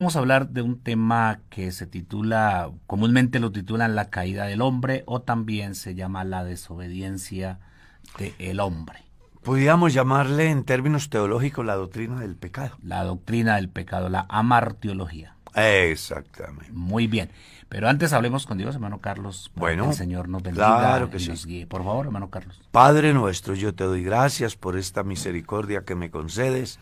Vamos a hablar de un tema que se titula, comúnmente lo titulan la caída del hombre o también se llama la desobediencia del hombre, Podríamos llamarle en términos teológicos la doctrina del pecado. la doctrina del pecado, la amartiología. Exactamente. Muy bien, pero antes hablemos con Dios, hermano Carlos, para que el Bueno, Señor nos claro bendiga que y sí. nos guíe. Por favor, hermano Carlos. Padre nuestro, yo te doy gracias por esta misericordia que me concedes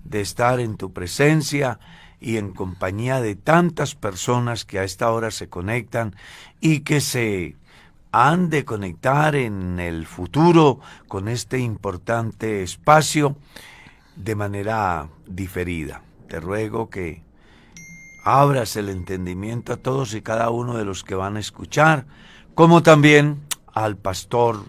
de estar en tu presencia y en compañía de tantas personas que a esta hora se conectan y que se han de conectar en el futuro con este importante espacio de manera diferida. Te ruego que abras el entendimiento a todos y cada uno de los que van a escuchar, como también al pastor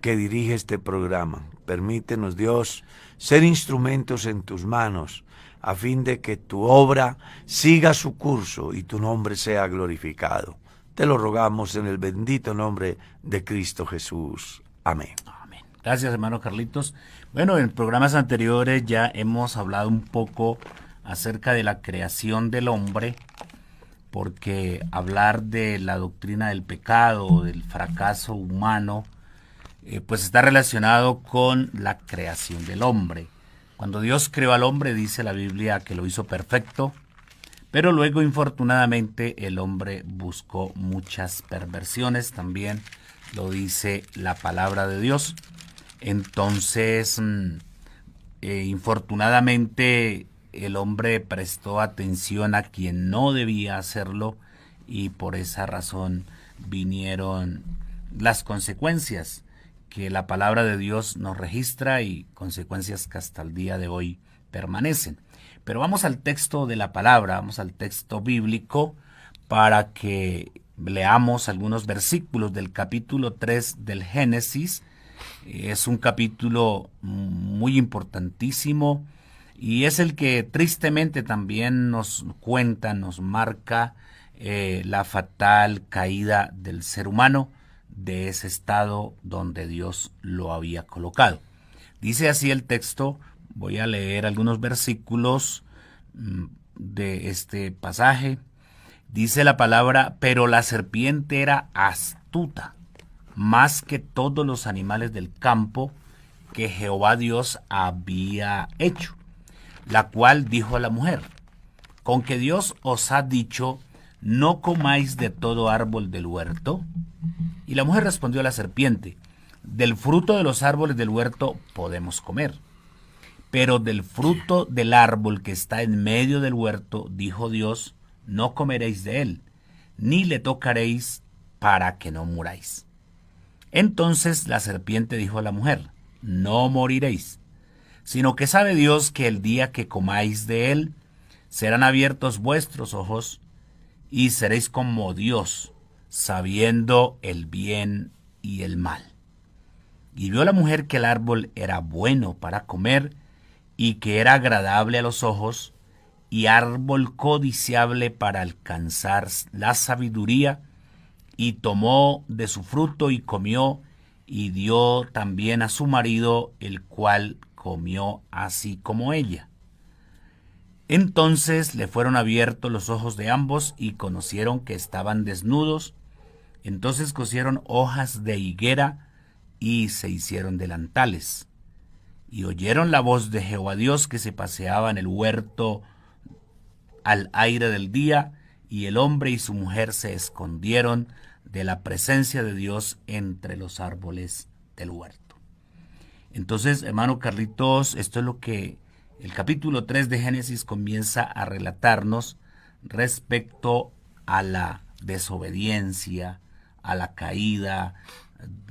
que dirige este programa. Permítenos, Dios, ser instrumentos en tus manos, a fin de que tu obra siga su curso y tu nombre sea glorificado. Te lo rogamos en el bendito nombre de Cristo Jesús. Amén. Amén. Gracias, hermano Carlitos. Bueno, en programas anteriores ya hemos hablado un poco acerca de la creación del hombre, porque hablar de la doctrina del pecado, del fracaso humano, pues está relacionado con la creación del hombre. Cuando Dios creó al hombre, dice la Biblia que lo hizo perfecto, pero luego, infortunadamente, el hombre buscó muchas perversiones, también lo dice la palabra de Dios. Entonces, infortunadamente, el hombre prestó atención a quien no debía hacerlo y por esa razón vinieron las consecuencias que la palabra de Dios nos registra y consecuencias que hasta el día de hoy permanecen. Pero vamos al texto de la palabra, vamos al texto bíblico para que leamos algunos versículos del capítulo 3 del Génesis. Es un capítulo muy importantísimo y es el que tristemente también nos cuenta, nos marca la fatal caída del ser humano de ese estado donde Dios lo había colocado. Dice así el texto, voy a leer algunos versículos de este pasaje. Dice la palabra, pero la serpiente era astuta, más que todos los animales del campo que Jehová Dios había hecho, la cual dijo a la mujer, con que Dios os ha dicho, no comáis de todo árbol del huerto. Y la mujer respondió a la serpiente, del fruto de los árboles del huerto podemos comer, pero del fruto del árbol que está en medio del huerto, dijo Dios, no comeréis de él, ni le tocaréis para que no muráis. Entonces la serpiente dijo a la mujer, no moriréis, sino que sabe Dios que el día que comáis de él, serán abiertos vuestros ojos, y seréis como Dios, sabiendo el bien y el mal. Y vio la mujer que el árbol era bueno para comer, y que era agradable a los ojos, y árbol codiciable para alcanzar la sabiduría, y tomó de su fruto y comió, y dio también a su marido, el cual comió así como ella. Entonces le fueron abiertos los ojos de ambos y conocieron que estaban desnudos. Entonces cosieron hojas de higuera y se hicieron delantales. Y oyeron la voz de Jehová Dios que se paseaba en el huerto al aire del día, y el hombre y su mujer se escondieron de la presencia de Dios entre los árboles del huerto. Entonces, hermano Carlitos, esto es lo que el capítulo 3 de Génesis comienza a relatarnos respecto a la desobediencia, a la caída,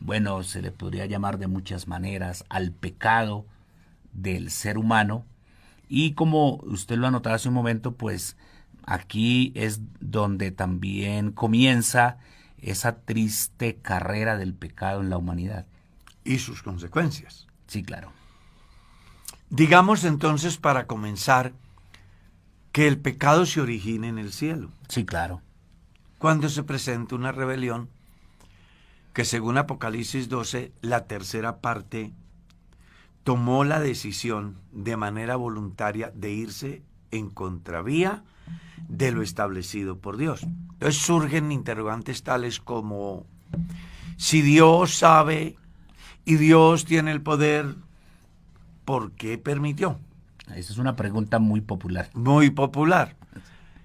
bueno, se le podría llamar de muchas maneras, al pecado del ser humano. Y como usted lo anotaba hace un momento, pues aquí es donde también comienza esa triste carrera del pecado en la humanidad. Y sus consecuencias. Sí, claro. Digamos entonces, para comenzar, que el pecado se origina en el cielo, Sí, claro. cuando se presenta una rebelión que, según Apocalipsis 12, la tercera parte tomó la decisión de manera voluntaria de irse en contravía de lo establecido por Dios. Entonces surgen interrogantes tales como, si Dios sabe y Dios tiene el poder, ¿por qué permitió? Esa es una pregunta muy popular. Muy popular.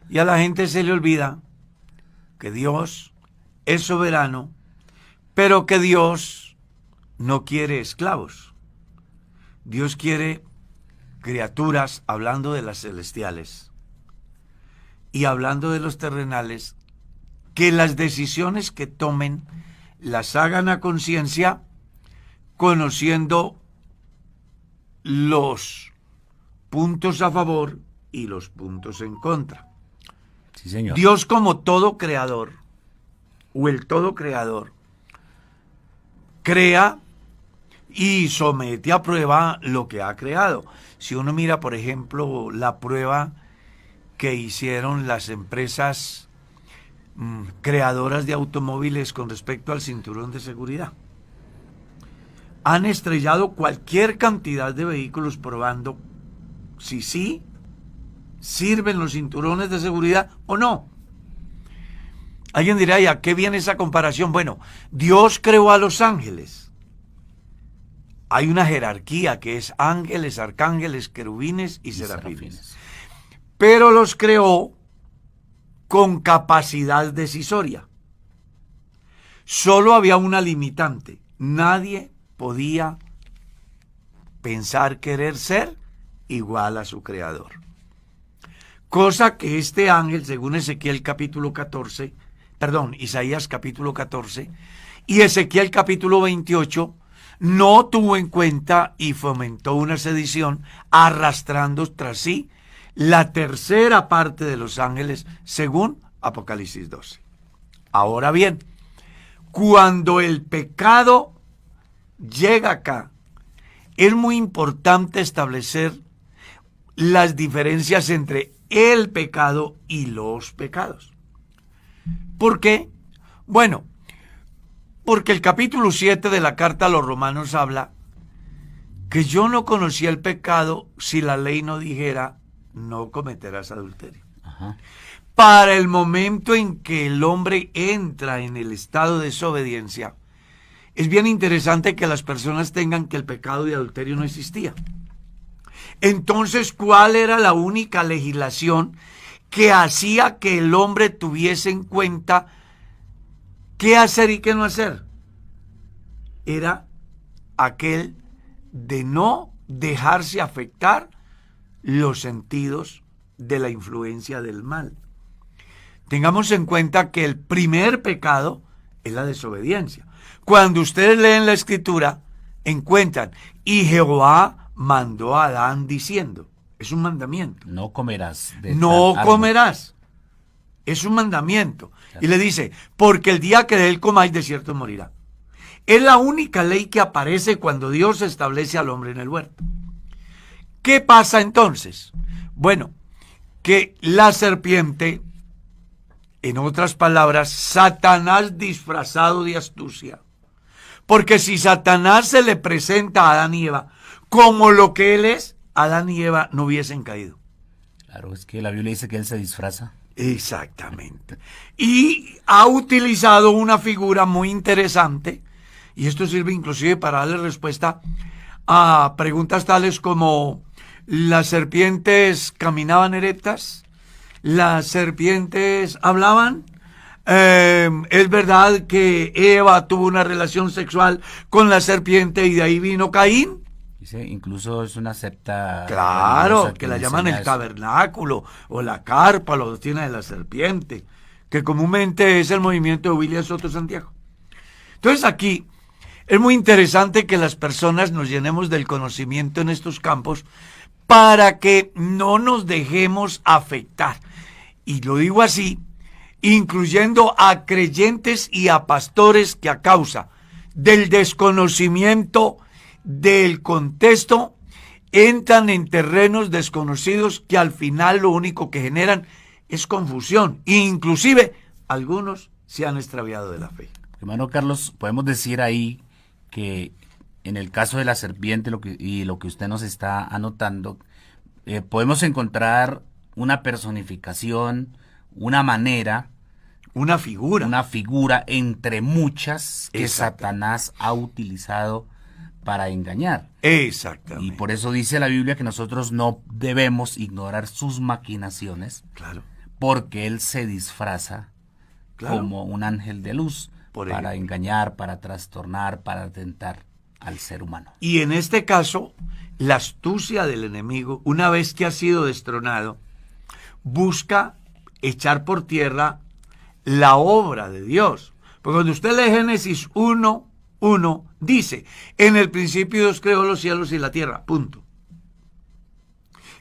Y a la gente se le olvida que Dios es soberano, pero que Dios no quiere esclavos. Dios quiere criaturas, hablando de las celestiales y hablando de los terrenales, que las decisiones que tomen las hagan a conciencia, conociendo los puntos a favor y los puntos en contra. Sí, señor. Dios, como todo creador, o el todo creador, crea y somete a prueba lo que ha creado. Si uno mira, por ejemplo, la prueba que hicieron las empresas creadoras de automóviles con respecto al cinturón de seguridad, han estrellado cualquier cantidad de vehículos probando si sí sirven los cinturones de seguridad o no. Alguien dirá, ¿y a qué viene esa comparación? Bueno, Dios creó a los ángeles. Hay una jerarquía que es ángeles, arcángeles, querubines y serafines. Pero los creó con capacidad decisoria. Solo había una limitante. Nadie podía pensar querer ser igual a su creador. Cosa que este ángel, según Ezequiel capítulo 14, Isaías capítulo 14 y Ezequiel capítulo 28, no tuvo en cuenta y fomentó una sedición, arrastrando tras sí la tercera parte de los ángeles, según Apocalipsis 12. Ahora bien, cuando el pecado llega acá, es muy importante establecer las diferencias entre el pecado y los pecados. ¿Por qué? Bueno, porque el capítulo 7 de la carta a los Romanos habla que yo no conocía el pecado si la ley no dijera no cometerás adulterio. Ajá. Para el momento en que el hombre entra en el estado de desobediencia, es bien interesante que las personas tengan que el pecado de adulterio no existía. Entonces, ¿cuál era la única legislación que hacía que el hombre tuviese en cuenta qué hacer y qué no hacer? Era aquel de no dejarse afectar los sentidos de la influencia del mal. Tengamos en cuenta que el primer pecado es la desobediencia. Cuando ustedes leen la Escritura, encuentran, y Jehová mandó a Adán diciendo, es un mandamiento. No comerás. No comerás. Es un mandamiento. Claro. Y le dice, porque el día que de él comáis, de cierto morirá. Es la única ley que aparece cuando Dios establece al hombre en el huerto. ¿Qué pasa entonces? Bueno, que la serpiente, en otras palabras, Satanás disfrazado de astucia. Porque si Satanás se le presenta a Adán y Eva como lo que él es, Adán y Eva no hubiesen caído. Claro, es que la Biblia dice que él se disfraza. Exactamente. Y ha utilizado una figura muy interesante, y esto sirve inclusive para darle respuesta a preguntas tales como: ¿las serpientes caminaban erectas? ¿Las serpientes hablaban? ¿Es verdad que Eva tuvo una relación sexual con la serpiente y de ahí vino Caín? Dice, incluso es una secta. Claro, que la llaman el tabernáculo o la carpa, la doctrina de la serpiente, que comúnmente es el movimiento de William Soto Santiago. Entonces aquí es muy interesante que las personas nos llenemos del conocimiento en estos campos para que no nos dejemos afectar. Y lo digo así, incluyendo a creyentes y a pastores que a causa del desconocimiento del contexto entran en terrenos desconocidos que al final lo único que generan es confusión. Inclusive algunos se han extraviado de la fe. Hermano Carlos, podemos decir ahí que en el caso de la serpiente lo que usted nos está anotando, podemos encontrar una personificación, una manera, una figura entre muchas que Exacto. Satanás ha utilizado para engañar. Exactamente. Y por eso dice la Biblia que nosotros no debemos ignorar sus maquinaciones, Claro. porque él se disfraza Claro. como un ángel de luz Por para ejemplo. engañar, para trastornar, para atentar al ser humano. Y en este caso, la astucia del enemigo, una vez que ha sido destronado, busca echar por tierra la obra de Dios. Porque cuando usted lee Génesis 1:1, dice, en el principio Dios creó los cielos y la tierra, punto.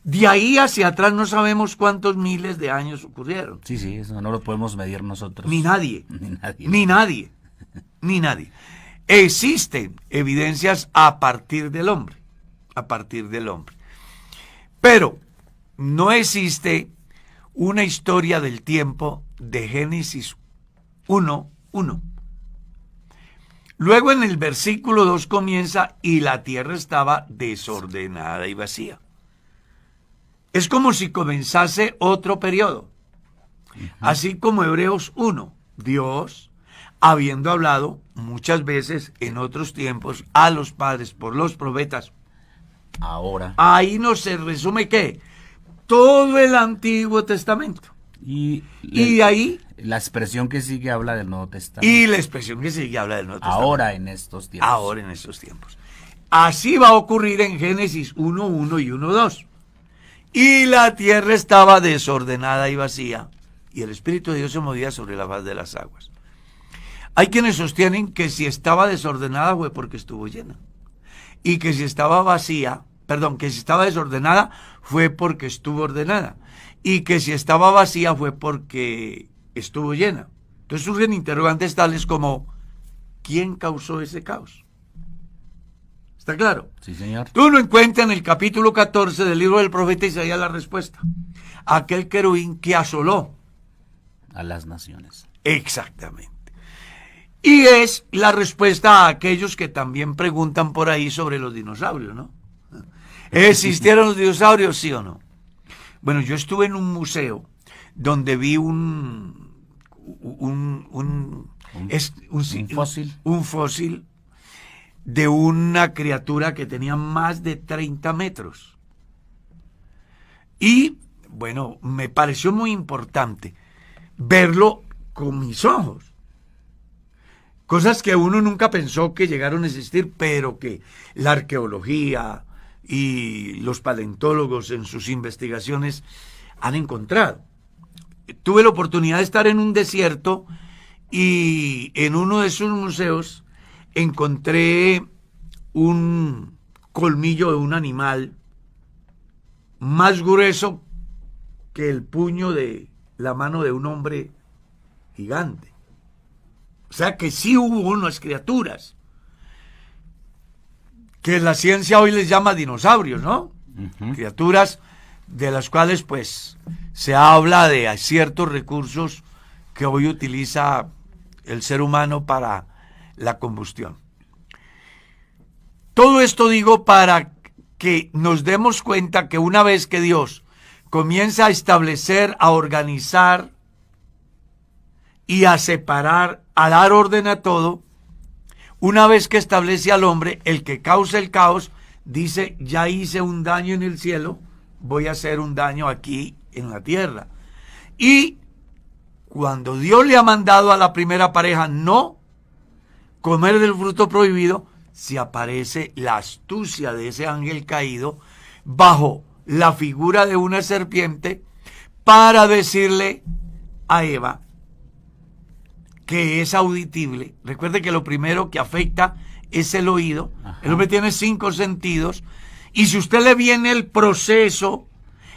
De ahí hacia atrás no sabemos cuántos miles de años ocurrieron. Sí, sí, eso no lo podemos medir nosotros. Ni nadie. Ni nadie. Ni nadie. Ni nadie. Existen evidencias a partir del hombre. A partir del hombre. Pero no existe una historia del tiempo de Génesis 1:1. Luego en el versículo 2 comienza, y la tierra estaba desordenada y vacía. Es como si comenzase otro periodo. Así como Hebreos 1, Dios, habiendo hablado muchas veces en otros tiempos a los padres por los profetas, Ahora. ahí nos se resume que todo el Antiguo Testamento. Y ahí, la expresión que sigue habla del Nuevo Testamento. y la expresión que sigue habla del Nuevo Testamento. Ahora en estos tiempos. Ahora en estos tiempos. Así va a ocurrir en Génesis 1:1 y 1:2. Y la tierra estaba desordenada y vacía, y el Espíritu de Dios se movía sobre la faz de las aguas. Hay quienes sostienen que si estaba desordenada fue porque estuvo llena. Y que si estaba que si estaba desordenada fue porque estuvo ordenada. Y que si estaba vacía fue porque estuvo llena. Entonces surgen interrogantes tales como, ¿quién causó ese caos? ¿Está claro? Sí, señor. Tú no encuentras en el capítulo 14 del libro del profeta Isaías la respuesta. Aquel querubín que asoló. A las naciones. Exactamente. Y es la respuesta a aquellos que también preguntan por ahí sobre los dinosaurios, ¿no? ¿Existieron los dinosaurios, sí o no? Bueno, yo estuve en un museo donde vi un fósil. Un fósil de una criatura que tenía más de 30 metros. Y, bueno, me pareció muy importante verlo con mis ojos. Cosas que uno nunca pensó que llegaron a existir, pero que la arqueología y los paleontólogos en sus investigaciones han encontrado. Tuve la oportunidad de estar en un desierto y en uno de sus museos encontré un colmillo de un animal más grueso que el puño de la mano de un hombre gigante. O sea que sí hubo unas criaturas que la ciencia hoy les llama dinosaurios, ¿no? Criaturas de las cuales pues se habla de ciertos recursos que hoy utiliza el ser humano para la combustión. Todo esto digo para que nos demos cuenta que una vez que Dios comienza a establecer, a organizar y a separar, a dar orden a todo, una vez que establece al hombre, el que causa el caos, dice, ya hice un daño en el cielo, voy a hacer un daño aquí en la tierra. Y cuando Dios le ha mandado a la primera pareja no comer del fruto prohibido, se aparece la astucia de ese ángel caído bajo la figura de una serpiente para decirle a Eva que es auditible. Recuerde que lo primero que afecta es el oído. Ajá. El hombre tiene 5 sentidos y si usted le viene el proceso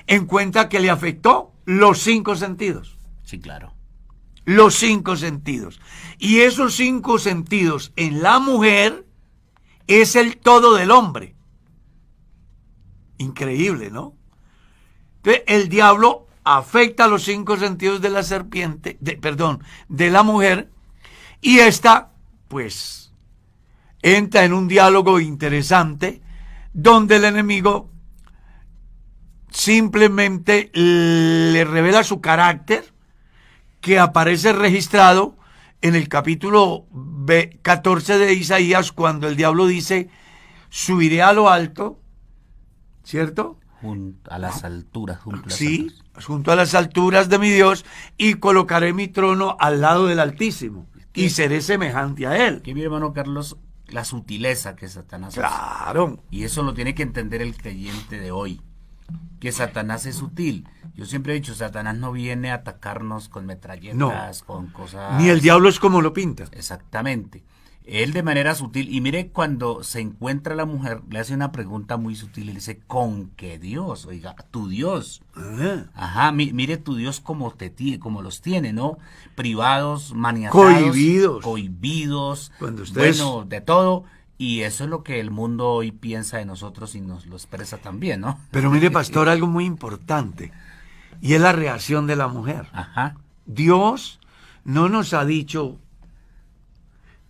en cuenta que le afectó los 5 sentidos. Sí, claro. Los 5 sentidos. Y esos 5 sentidos en la mujer es el todo del hombre. Increíble, ¿no? Entonces, el diablo afecta los 5 sentidos de la serpiente, de la mujer, y esta, pues, entra en un diálogo interesante donde el enemigo simplemente le revela su carácter, que aparece registrado en el capítulo 14 de Isaías, cuando el diablo dice, subiré a lo alto, ¿cierto? Junto a las alturas, junto a las Sí, alturas. junto a las alturas de mi Dios, y colocaré mi trono al lado del Altísimo, y seré semejante a él. Aquí mi hermano Carlos, la sutileza que Satanás hace. Claro. Y eso lo tiene que entender el creyente de hoy, que Satanás es sutil. Yo siempre he dicho, Satanás no viene a atacarnos con metralletas, con cosas... Ni el diablo es como lo pinta. Exactamente. Él de manera sutil, y mire, cuando se encuentra la mujer, le hace una pregunta muy sutil, y le dice, ¿con qué Dios? Oiga, tu Dios. Ajá, mire tu Dios como como los tiene, ¿no? Privados, maniatados, cohibidos, Cuando ustedes... bueno, de todo. Y eso es lo que el mundo hoy piensa de nosotros y nos lo expresa también, ¿no? Pero mire, pastor, algo muy importante, y es la reacción de la mujer. Ajá. Dios no nos ha dicho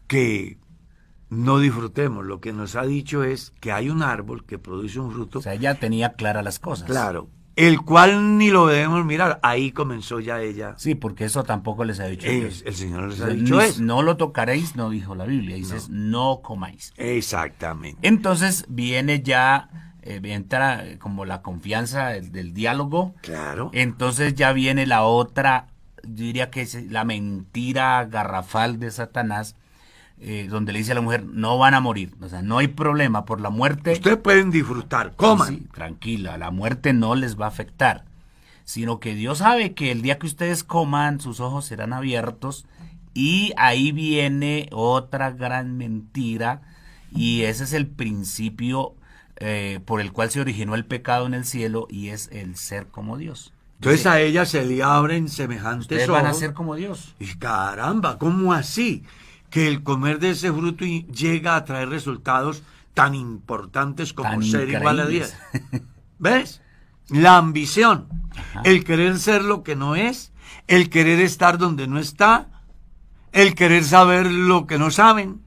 que no disfrutemos, lo que nos ha dicho es que hay un árbol que produce un fruto. O sea, ella tenía claras las cosas. Claro, el cual ni lo debemos mirar. Ahí comenzó ya ella. Sí, porque eso tampoco les ha dicho Dios. El Señor les ha dicho eso. No lo tocaréis, no dijo la Biblia, dices no comáis. Exactamente. Entonces viene ya, entra como la confianza del diálogo. Claro. Entonces ya viene la otra, yo diría que es la mentira garrafal de Satanás, donde le dice a la mujer, no van a morir, o sea, no hay problema por la muerte. Ustedes pueden disfrutar, coman. Sí, tranquila, la muerte no les va a afectar, sino que Dios sabe que el día que ustedes coman, sus ojos serán abiertos, y ahí viene otra gran mentira, y ese es el principio por el cual se originó el pecado en el cielo, y es el ser como Dios. Entonces a ella se le abren semejantes ustedes ojos. van a ser como Dios. Y caramba, ¿cómo así? Que el comer de ese fruto llega a traer resultados tan importantes como Tan ser igual a Dios. increíbles. ¿Ves? La ambición, Ajá. el querer ser lo que no es, el querer estar donde no está, el querer saber lo que no saben,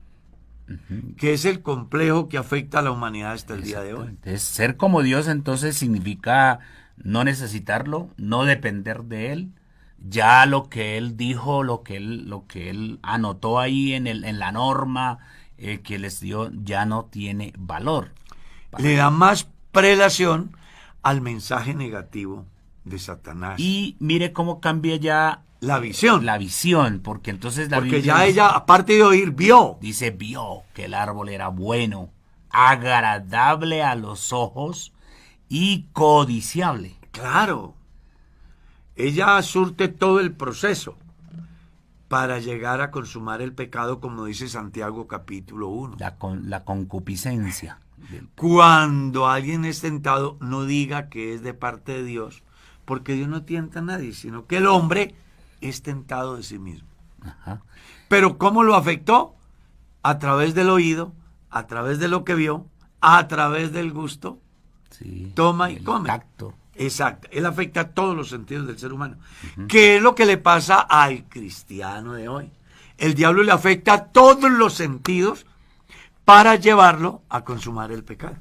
que es el complejo que afecta a la humanidad hasta el día de hoy. Entonces, ser como Dios entonces significa no necesitarlo, no depender de Él. Ya lo que Él dijo, lo que él anotó ahí en la norma que les dio, ya no tiene valor. Le da más prelación al mensaje negativo de Satanás. Y mire cómo cambia ya la visión. La visión, porque entonces la porque Biblia ya ella, aparte de oír, vio. Dice, vio que el árbol era bueno, agradable a los ojos y codiciable. Claro. Ella surte todo el proceso para llegar a consumar el pecado, como dice Santiago capítulo 1. La concupiscencia. Cuando alguien es tentado, no diga que es de parte de Dios, porque Dios no tienta a nadie, sino que el hombre es tentado de sí mismo. Ajá. Pero ¿cómo lo afectó? A través del oído, a través de lo que vio, a través del gusto. Sí, Toma y come. Tacto. Exacto, él afecta a todos los sentidos del ser humano. ¿Qué es lo que le pasa al cristiano de hoy? El diablo le afecta a todos los sentidos para llevarlo a consumar el pecado.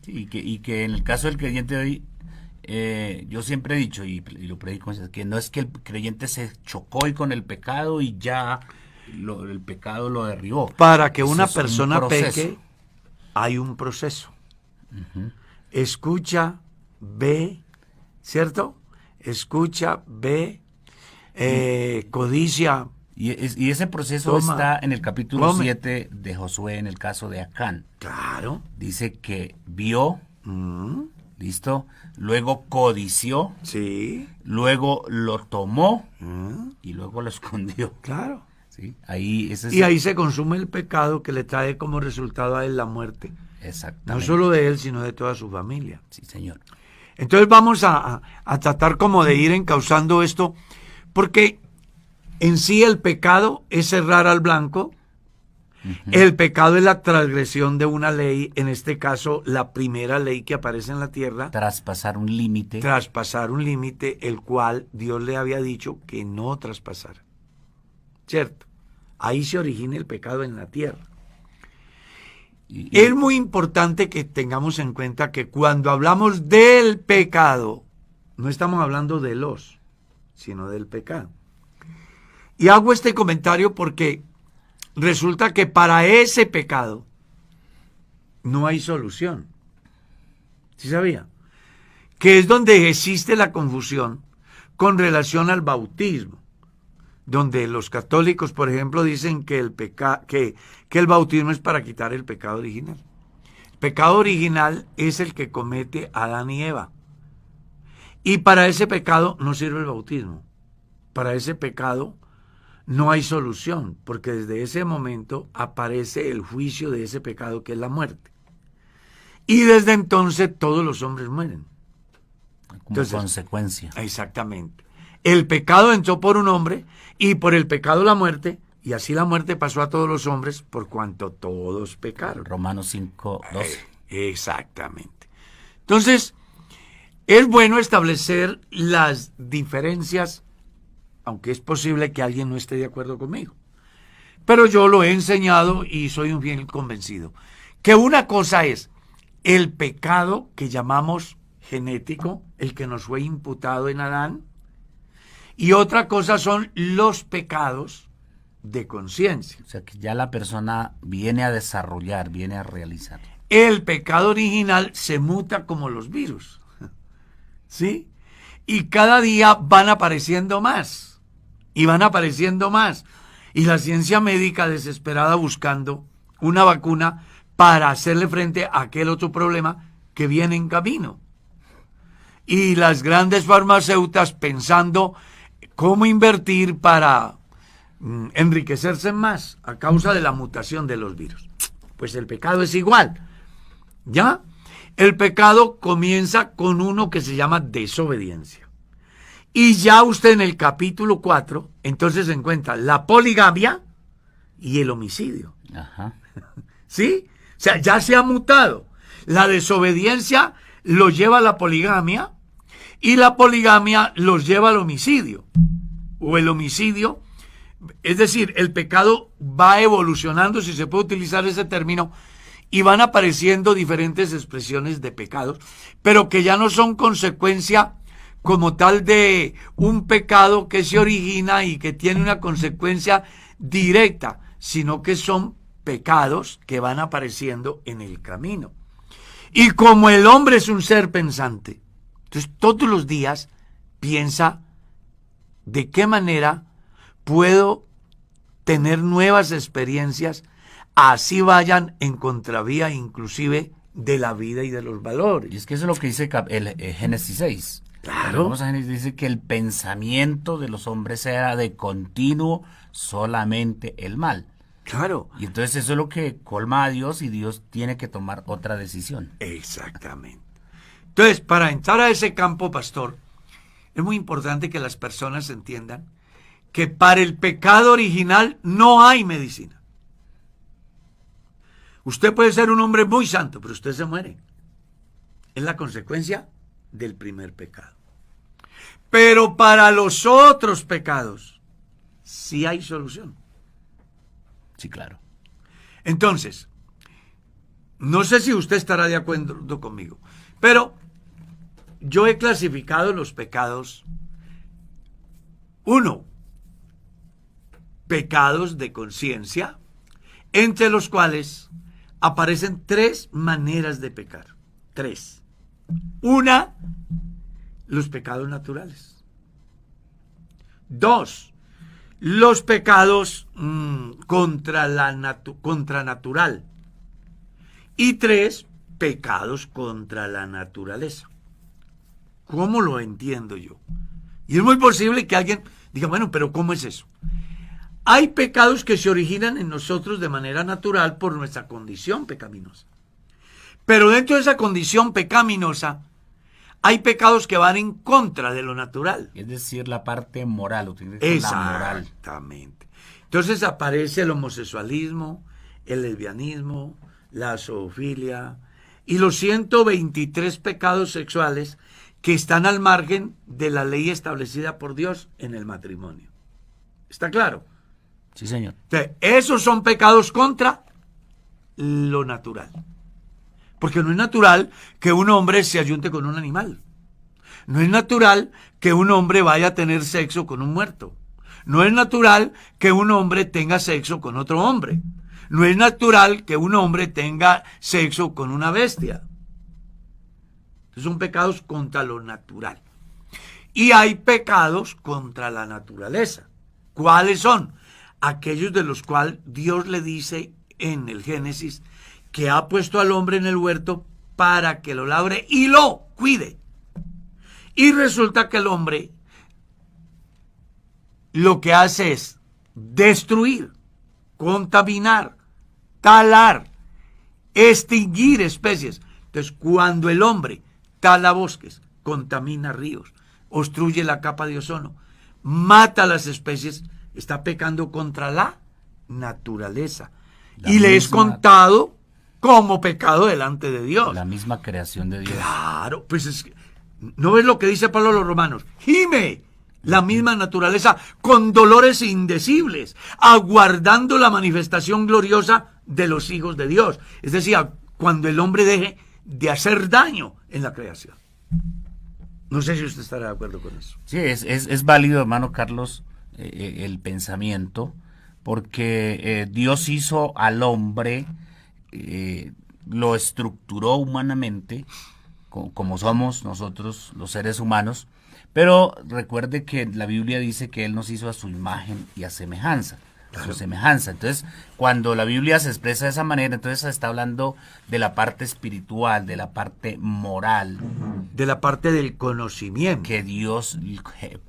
Sí, y que en el caso del creyente de hoy, yo siempre he dicho, y lo predico, que no es que el creyente se chocó hoy con el pecado y ya el pecado lo derribó. Para que Eso una es un persona proceso. peque, hay un proceso. Escucha, ve, ¿cierto? Escucha, ve, codicia. Y ese proceso Toma, está en el capítulo come. 7 de Josué, en el caso de Acán. Claro. Dice que vio, Mm, ¿listo? Luego codició, sí. luego lo tomó Mm, y luego lo escondió. claro. ¿Sí? Ahí, ese es Y ahí se consume el pecado que le trae como resultado a él la muerte. No exactamente. solo de él, sino de toda su familia. Sí, señor. Entonces vamos a tratar como de ir encauzando esto, porque en sí el pecado es errar al blanco. El pecado es la transgresión de una ley, en este caso la primera ley que aparece en la tierra, Traspasar un límite. traspasar un límite el cual Dios le había dicho que no traspasara. ¿Cierto? Ahí se origina el pecado en la tierra. Es muy importante que tengamos en cuenta que cuando hablamos del pecado, no estamos hablando de los, sino del pecado. Y hago este comentario porque resulta que para ese pecado no hay solución. ¿Sí sabía? Que es donde existe la confusión con relación al bautismo, donde los católicos, por ejemplo, dicen que el bautismo es para quitar el pecado original. El pecado original es el que comete Adán y Eva. Y para ese pecado no sirve el bautismo. Para ese pecado no hay solución, porque desde ese momento aparece el juicio de ese pecado, que es la muerte. Y desde entonces todos los hombres mueren. Como Entonces, consecuencia. Exactamente. El pecado entró por un hombre y por el pecado la muerte, y así la muerte pasó a todos los hombres por cuanto todos pecaron. Romanos 5:12. Exactamente. Entonces, es bueno establecer las diferencias, aunque es posible que alguien no esté de acuerdo conmigo. Pero yo lo he enseñado y soy un fiel convencido. Que una cosa es el pecado que llamamos genético, el que nos fue imputado en Adán, y otra cosa son los pecados de conciencia. O sea que ya la persona viene a desarrollar, viene a realizar. El pecado original se muta como los virus, ¿sí? Y cada día van apareciendo más, y van apareciendo más. Y la ciencia médica desesperada buscando una vacuna para hacerle frente a aquel otro problema que viene en camino. Y las grandes farmacéuticas pensando cómo invertir para enriquecerse más a causa de la mutación de los virus. Pues el pecado es igual, ¿ya? El pecado comienza con uno que se llama desobediencia. Y ya usted en el capítulo 4, entonces encuentra la poligamia y el homicidio. Ajá. ¿Sí? O sea, ya se ha mutado. La desobediencia lo lleva a la poligamia y la poligamia los lleva al homicidio. O el homicidio, es decir, el pecado va evolucionando, si se puede utilizar ese término, y van apareciendo diferentes expresiones de pecados, pero que ya no son consecuencia como tal de un pecado que se origina y que tiene una consecuencia directa, sino que son pecados que van apareciendo en el camino. Y como el hombre es un ser pensante, entonces todos los días piensa de qué manera puedo tener nuevas experiencias, así vayan en contravía inclusive de la vida y de los valores. Y es que eso es lo que dice el Génesis 6. Claro. Vamos a Génesis, dice que el pensamiento de los hombres era de continuo solamente el mal. Claro. Y entonces eso es lo que colma a Dios y Dios tiene que tomar otra decisión. Exactamente. Entonces, para entrar a ese campo, pastor, es muy importante que las personas entiendan que para el pecado original no hay medicina. Usted puede ser un hombre muy santo, pero usted se muere. Es la consecuencia del primer pecado. Pero para los otros pecados sí hay solución. Sí, claro. Entonces, no sé si usted estará de acuerdo conmigo, pero yo he clasificado los pecados. 1, pecados de conciencia, entre los cuales aparecen 3 maneras de pecar. 3. 1, los pecados naturales. 2, los pecados contranatural. Y 3, pecados contra la naturaleza. ¿Cómo lo entiendo yo? Y es muy posible que alguien diga, bueno, pero ¿cómo es eso? Hay pecados que se originan en nosotros de manera natural por nuestra condición pecaminosa. Pero dentro de esa condición pecaminosa, hay pecados que van en contra de lo natural. Es decir, la parte moral, la moral. Exactamente. Entonces aparece el homosexualismo, el lesbianismo, la zoofilia y los 123 pecados sexuales que están al margen de la ley establecida por Dios en el matrimonio. ¿Está claro? Sí, señor. Entonces, esos son pecados contra lo natural. Porque no es natural que un hombre se ayunte con un animal. No es natural que un hombre vaya a tener sexo con un muerto. No es natural que un hombre tenga sexo con otro hombre. No es natural que un hombre tenga sexo con una bestia. Son pecados contra lo natural. Y hay pecados contra la naturaleza. ¿Cuáles son? Aquellos de los cuales Dios le dice en el Génesis que ha puesto al hombre en el huerto para que lo labre y lo cuide. Y resulta que el hombre lo que hace es destruir, contaminar, talar, extinguir especies. Entonces, cuando el hombre tala bosques, contamina ríos, obstruye la capa de ozono, mata las especies, está pecando contra la naturaleza. Y le es contado como pecado delante de Dios. La misma creación de Dios. Claro, pues es que, ¿no ves lo que dice Pablo a los romanos? Gime la misma naturaleza con dolores indecibles, aguardando la manifestación gloriosa de los hijos de Dios. Es decir, cuando el hombre deje de hacer daño en la creación. No sé si usted estará de acuerdo con eso. Sí, es válido, hermano Carlos, el pensamiento, porque Dios hizo al hombre, lo estructuró humanamente, como somos nosotros los seres humanos, pero recuerde que la Biblia dice que Él nos hizo a su imagen y a semejanza. Su semejanza. Entonces, cuando la Biblia se expresa de esa manera, entonces se está hablando de la parte espiritual, de la parte moral, de la parte del conocimiento que Dios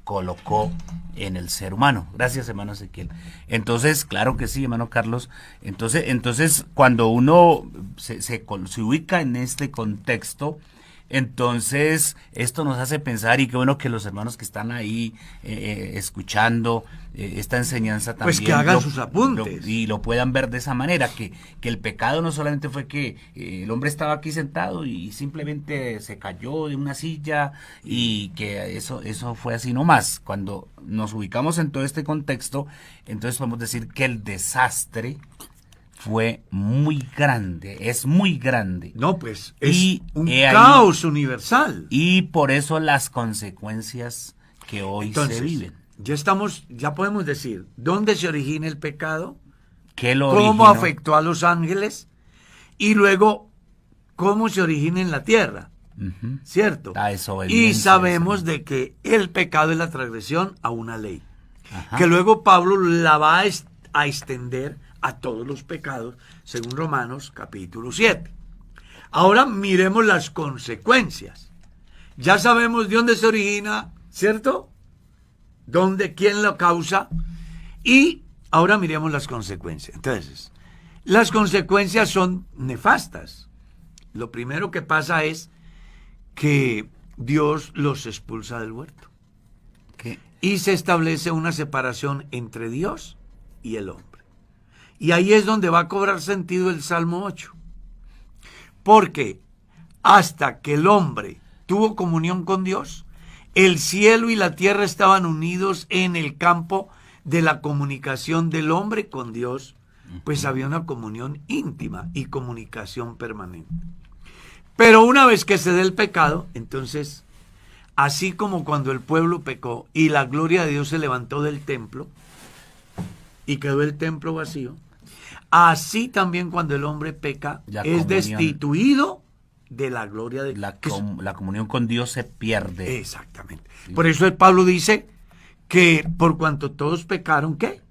colocó en el ser humano. Gracias, hermano Ezequiel. Entonces, claro que sí, hermano Carlos. Entonces cuando uno se ubica en este contexto, entonces esto nos hace pensar, y qué bueno que los hermanos que están ahí escuchando esta enseñanza también, pues que hagan sus apuntes y lo puedan ver de esa manera, que el pecado no solamente fue que el hombre estaba aquí sentado y simplemente se cayó de una silla y que eso fue así nomás. Cuando nos ubicamos en todo este contexto, entonces podemos decir que el desastre fue muy grande, es muy grande. No, pues es un caos universal. Y por eso las consecuencias que hoy se viven. Ya podemos decir, ¿dónde se origina el pecado? ¿Cómo originó? Afectó a los ángeles, y luego, ¿cómo se origina en la tierra? ¿Cierto? Y sabemos de que el pecado es la transgresión a una ley. Ajá. Que luego Pablo la va a extender a todos los pecados, según Romanos capítulo 7. Ahora miremos las consecuencias. Ya sabemos de dónde se origina, ¿cierto? Quién lo causa, y ahora miremos las consecuencias. Entonces, las consecuencias son nefastas. Lo primero que pasa es que Dios los expulsa del huerto. ¿Qué? Y se establece una separación entre Dios y el hombre. Y ahí es donde va a cobrar sentido el Salmo 8. Porque hasta que el hombre tuvo comunión con Dios, el cielo y la tierra estaban unidos en el campo de la comunicación del hombre con Dios, pues había una comunión íntima y comunicación permanente. Pero una vez que se dé el pecado, entonces, así como cuando el pueblo pecó y la gloria de Dios se levantó del templo y quedó el templo vacío, así también cuando el hombre peca es destituido de la gloria de Dios. La comunión con Dios se pierde. Exactamente. Sí. Por eso el Pablo dice que por cuanto todos pecaron, ¿qué?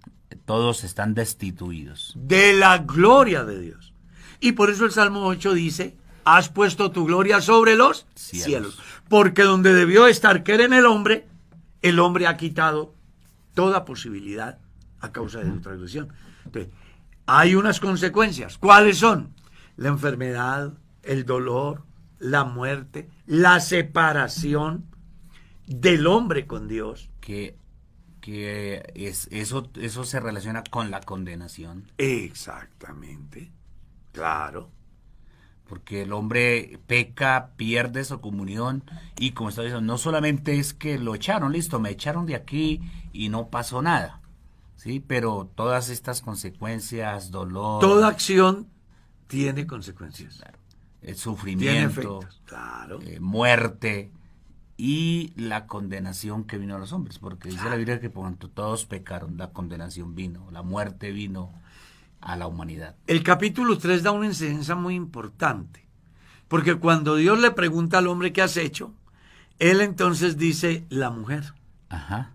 Todos están destituidos de la gloria de Dios. Y por eso el Salmo 8 dice: has puesto tu gloria sobre los cielos. Porque donde debió estar, que era en el hombre ha quitado toda posibilidad a causa de su transgresión. Entonces, hay unas consecuencias. ¿Cuáles son? La enfermedad, el dolor, la muerte, la separación del hombre con Dios. Eso se relaciona con la condenación. Exactamente. Claro. Porque el hombre peca, pierde su comunión, y como está diciendo, no solamente es que lo echaron, listo, me echaron de aquí y no pasó nada, ¿sí? Pero todas estas consecuencias, dolor... Toda acción tiene consecuencias. Claro. El Tiene sufrimiento, efectos. Claro. muerte y la condenación que vino a los hombres, porque dice la Biblia que por cuanto todos pecaron, la condenación vino, la muerte vino a la humanidad. El capítulo 3 da una enseñanza muy importante, porque cuando Dios le pregunta al hombre qué has hecho, él entonces dice la mujer. Ajá.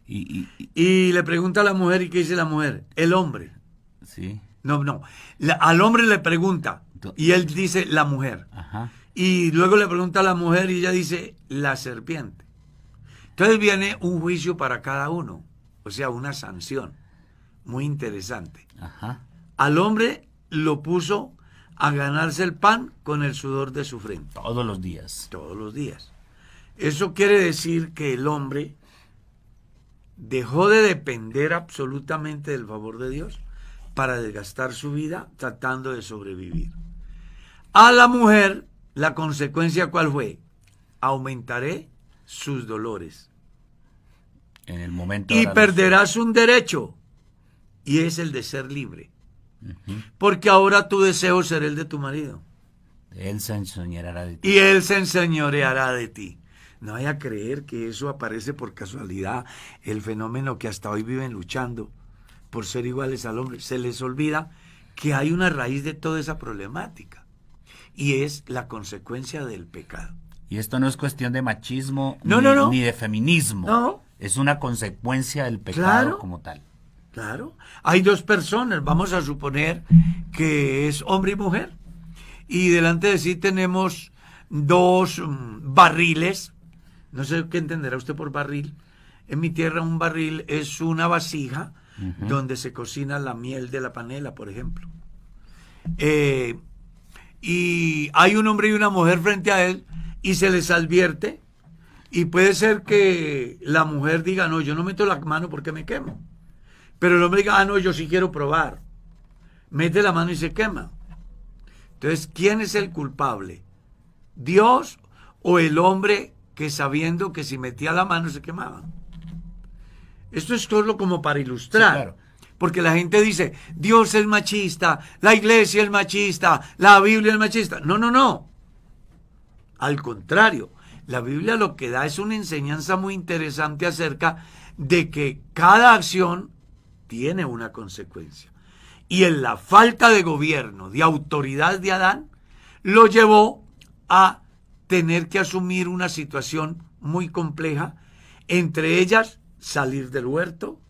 Y le pregunta a la mujer, ¿y qué dice la mujer? El hombre. Sí. No. Al hombre le pregunta y él dice la mujer. Ajá. Y luego le pregunta a la mujer y ella dice la serpiente. Entonces viene un juicio para cada uno, o sea, una sanción muy interesante. Ajá. Al hombre lo puso a ganarse el pan con el sudor de su frente. Todos los días. Todos los días. Eso quiere decir que el hombre dejó de depender absolutamente del favor de Dios para desgastar su vida tratando de sobrevivir. A la mujer, la consecuencia ¿cuál fue? Aumentaré sus dolores. En el momento. Y perderás un derecho, y es el de ser libre. Porque ahora tu deseo será el de tu marido. Él se enseñará de ti. Y él se enseñoreará de ti. No vaya a creer que eso aparece por casualidad, el fenómeno que hasta hoy viven luchando por ser iguales al hombre. Se les olvida que hay una raíz de toda esa problemática, y es la consecuencia del pecado. Y esto no es cuestión de machismo No. ni de feminismo. No. Es una consecuencia del pecado Claro. como tal. Claro, hay dos personas, vamos a suponer que es hombre y mujer, y delante de sí tenemos dos barriles. No sé qué entenderá usted por barril. En mi tierra un barril es una vasija donde se cocina la miel de la panela, por ejemplo. Y hay un hombre y una mujer frente a él y se les advierte, y puede ser que la mujer diga, no, yo no meto la mano porque me quemo. Pero el hombre diga, no, yo sí quiero probar. Mete la mano y se quema. Entonces, ¿quién es el culpable? ¿Dios o el hombre que sabiendo que si metía la mano se quemaba? Esto es solo como para ilustrar. Sí, claro. Porque la gente dice, Dios es machista, la iglesia es machista, la Biblia es machista. No. Al contrario, la Biblia lo que da es una enseñanza muy interesante acerca de que cada acción tiene una consecuencia. Y en la falta de gobierno, de autoridad de Adán, lo llevó a tener que asumir una situación muy compleja, entre ellas salir del huerto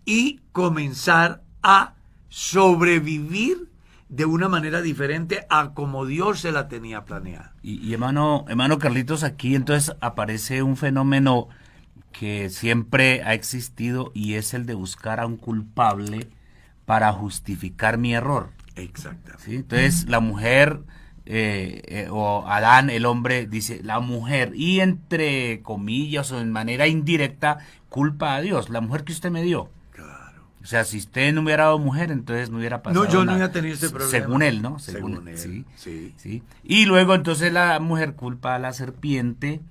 y comenzar a sobrevivir de una manera diferente a como Dios se la tenía planeada. Y hermano Carlitos, aquí entonces aparece un fenómeno que siempre ha existido, y es el de buscar a un culpable para justificar mi error. Exactamente. ¿Sí? Entonces la mujer o Adán, el hombre, dice la mujer, y entre comillas o en manera indirecta culpa a Dios, la mujer que usted me dio. Claro. O sea, si usted no hubiera dado mujer, entonces no hubiera pasado No, yo no nada. iba a tener este problema. Según él, ¿no? Según él, Sí, sí. sí. Y luego entonces la mujer culpa a la serpiente,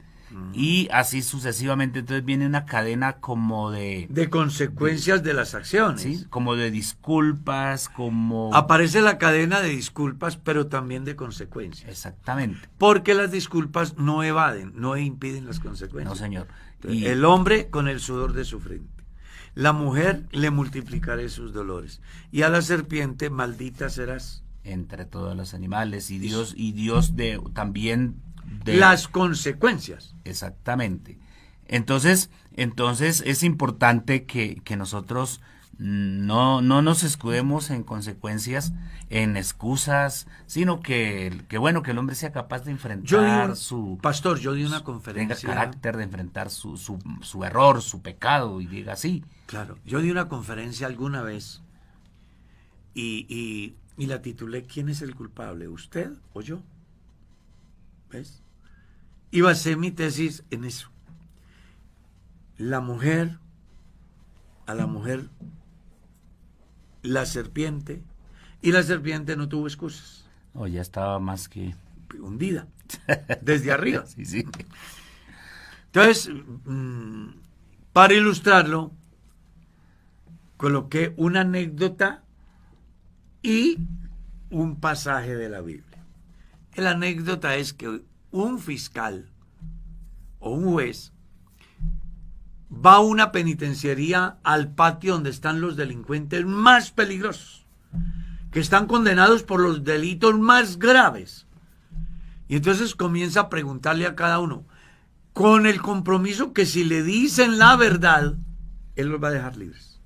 y así sucesivamente. Entonces viene una cadena como de consecuencias de las acciones. ¿sí? Como de disculpas, como... Aparece la cadena de disculpas, pero también de consecuencias. Exactamente. Porque las disculpas no evaden, no impiden las consecuencias. No, señor. Y el hombre con el sudor de su frente. La mujer le multiplicaré sus dolores. Y a la serpiente maldita serás. Entre todos los animales. Y Dios también de las consecuencias. Exactamente. Entonces es importante que nosotros no nos escudemos en consecuencias, en excusas, sino que bueno, que el hombre sea capaz de enfrentar pastor, yo di una conferencia. Tenga carácter de enfrentar su error, su pecado, y diga así. Claro, yo di una conferencia alguna vez y la titulé ¿Quién es el culpable? ¿Usted o yo? ¿Ves? Y basé mi tesis en eso. A la mujer, la serpiente, y la serpiente no tuvo excusas. Oh, ya estaba más que hundida, desde arriba. Sí. Entonces, para ilustrarlo, coloqué una anécdota y un pasaje de la Biblia. La anécdota es que un fiscal o un juez va a una penitenciaría al patio donde están los delincuentes más peligrosos, que están condenados por los delitos más graves. Y entonces comienza a preguntarle a cada uno, con el compromiso que si le dicen la verdad, él los va a dejar libres.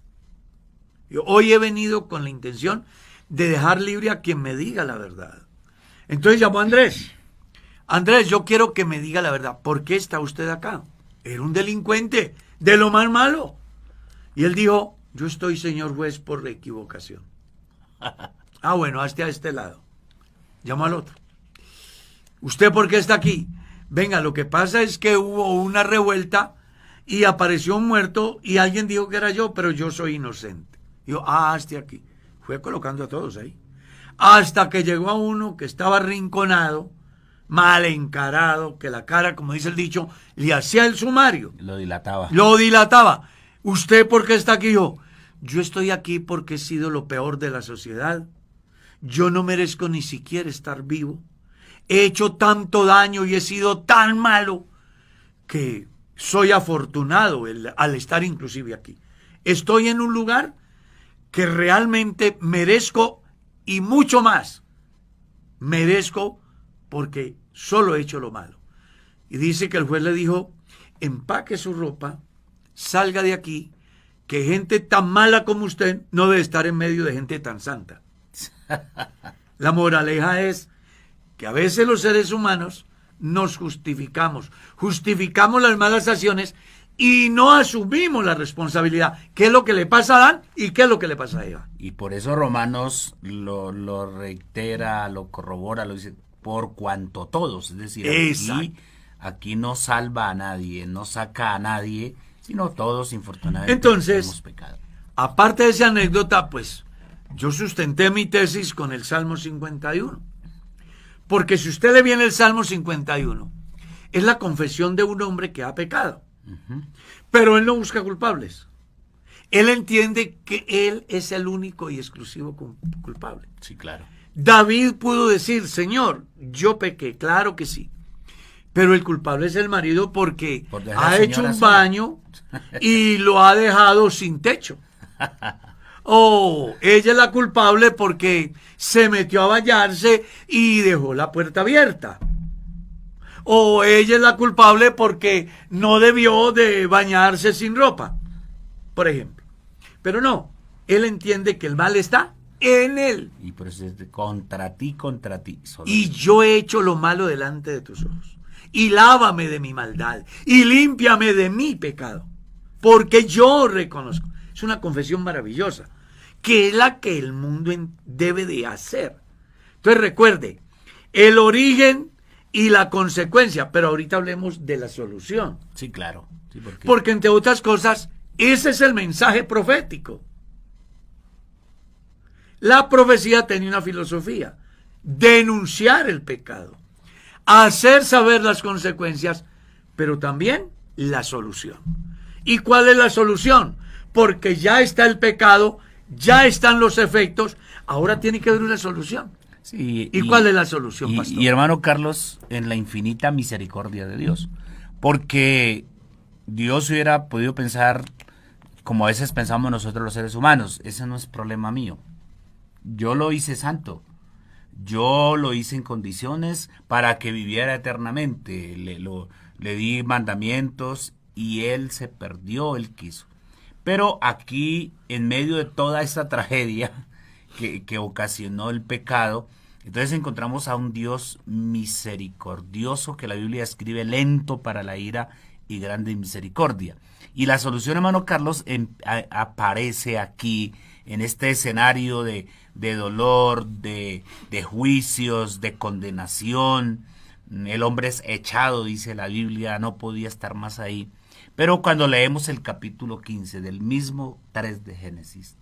Yo hoy he venido con la intención de dejar libre a quien me diga la verdad. Entonces llamó a Andrés. Andrés, yo quiero que me diga la verdad. ¿Por qué está usted acá? Era un delincuente de lo más malo. Y él dijo, yo estoy, señor juez, por equivocación. Ah, bueno, hazte a este lado. Llamó al otro. ¿Usted por qué está aquí? Venga, lo que pasa es que hubo una revuelta y apareció un muerto y alguien dijo que era yo, pero yo soy inocente. Yo, hazte aquí. Fue colocando a todos ahí. Hasta que llegó a uno que estaba arrinconado, mal encarado, que la cara, como dice el dicho, le hacía el sumario. Lo dilataba. Lo dilataba. ¿Usted por qué está aquí? Yo estoy aquí porque he sido lo peor de la sociedad. Yo no merezco ni siquiera estar vivo. He hecho tanto daño y he sido tan malo que soy afortunado al estar inclusive aquí. Estoy en un lugar que realmente merezco y mucho más. Merezco porque solo he hecho lo malo. Y dice que el juez le dijo, empaque su ropa, salga de aquí, que gente tan mala como usted no debe estar en medio de gente tan santa. La moraleja es que a veces los seres humanos nos justificamos las malas acciones y no asumimos la responsabilidad. ¿Qué es lo que le pasa a Adán y qué es lo que le pasa a Eva? Y por eso Romanos lo reitera, lo corrobora, lo dice, por cuanto todos, es decir, aquí no salva a nadie, no saca a nadie, sino todos infortunadamente entonces, hemos pecado. Aparte de esa anécdota, pues yo sustenté mi tesis con el Salmo 51. Porque si usted le viene el Salmo 51, es la confesión de un hombre que ha pecado. Pero él no busca culpables. Él entiende que él es el único y exclusivo culpable. Sí, claro. David pudo decir, Señor, yo pequé, claro que sí. Pero el culpable es el marido porque ha hecho un baño y lo ha dejado sin techo. Ella es la culpable porque se metió a bañarse y dejó la puerta abierta. O ella es la culpable porque no debió de bañarse sin ropa, por ejemplo. Pero no, él entiende que el mal está en él. Y por eso es contra ti. Y yo he hecho lo malo delante de tus ojos. Y lávame de mi maldad. Y límpiame de mi pecado. Porque yo reconozco. Es una confesión maravillosa, que es la que el mundo debe de hacer. Entonces recuerde, el origen y la consecuencia, pero ahorita hablemos de la solución. Sí, claro. Sí, porque entre otras cosas, ese es el mensaje profético. La profecía tenía una filosofía: denunciar el pecado, hacer saber las consecuencias, pero también la solución. ¿Y cuál es la solución? Porque ya está el pecado, ya están los efectos, ahora tiene que haber una solución. Sí, ¿Y cuál es la solución, pastor? Y hermano Carlos, en la infinita misericordia de Dios, porque Dios hubiera podido pensar como a veces pensamos nosotros los seres humanos, ese no es problema mío. Yo lo hice santo, yo lo hice en condiciones para que viviera eternamente, le di mandamientos y él se perdió, él quiso. Pero aquí, en medio de toda esta tragedia que ocasionó el pecado, entonces encontramos a un Dios misericordioso, que la Biblia escribe lento para la ira y grande en misericordia. Y la solución, hermano Carlos, aparece aquí, en este escenario de dolor, de juicios, de condenación. El hombre es echado, dice la Biblia, no podía estar más ahí. Pero cuando leemos el capítulo 15 del mismo 3 de Génesis,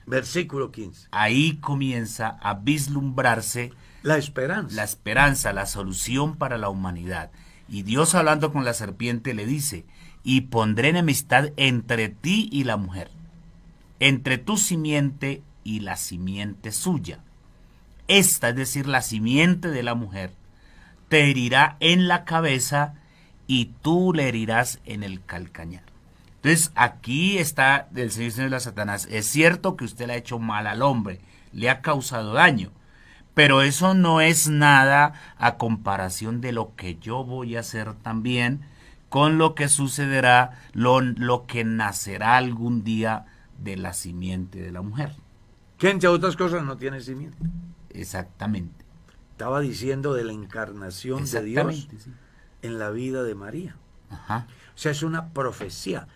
versículo 15, ahí comienza a vislumbrarse la esperanza, la solución para la humanidad. Y Dios, hablando con la serpiente, le dice: y pondré enemistad entre ti y la mujer, entre tu simiente y la simiente suya. esta, es decir, la simiente de la mujer, te herirá en la cabeza y tú le herirás en el calcañar. Entonces, aquí está el Señor diciendo a Satanás, es cierto que usted le ha hecho mal al hombre, le ha causado daño, pero eso no es nada a comparación de lo que yo voy a hacer también con lo que sucederá, lo que nacerá algún día de la simiente de la mujer. Que entre otras cosas no tiene simiente. Exactamente. Estaba diciendo de la encarnación de Dios Sí. en la vida de María. Ajá, O sea, es una profecía.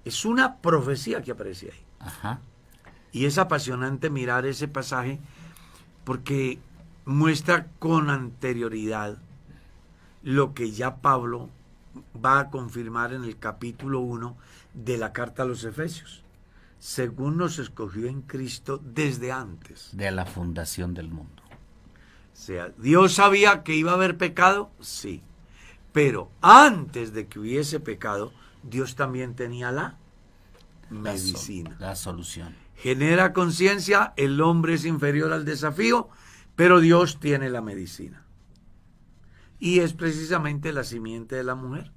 Es una profecía que aparece ahí. ajá. Y es apasionante mirar ese pasaje porque muestra con anterioridad lo que ya Pablo va a confirmar en el capítulo 1 de la carta a los Efesios. Según nos escogió en Cristo desde antes. De la fundación del mundo. O sea, ¿Dios sabía que iba a haber pecado? Sí. Pero antes de que hubiese pecado, Dios también tenía la medicina. La solución. Genera conciencia, el hombre es inferior al desafío, pero Dios tiene la medicina. Y es precisamente la simiente de la mujer.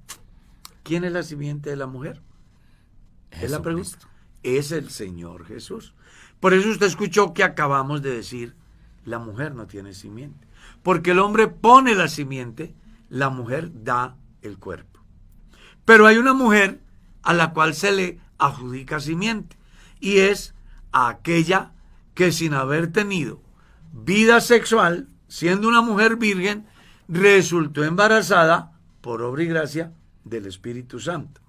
¿Quién es la simiente de la mujer? Es la pregunta. Es el Señor Jesús. Por eso usted escuchó que acabamos de decir, la mujer no tiene simiente. Porque el hombre pone la simiente, la mujer da el cuerpo. Pero hay una mujer a la cual se le adjudica simiente, y es a aquella que sin haber tenido vida sexual, siendo una mujer virgen, resultó embarazada por obra y gracia del Espíritu Santo.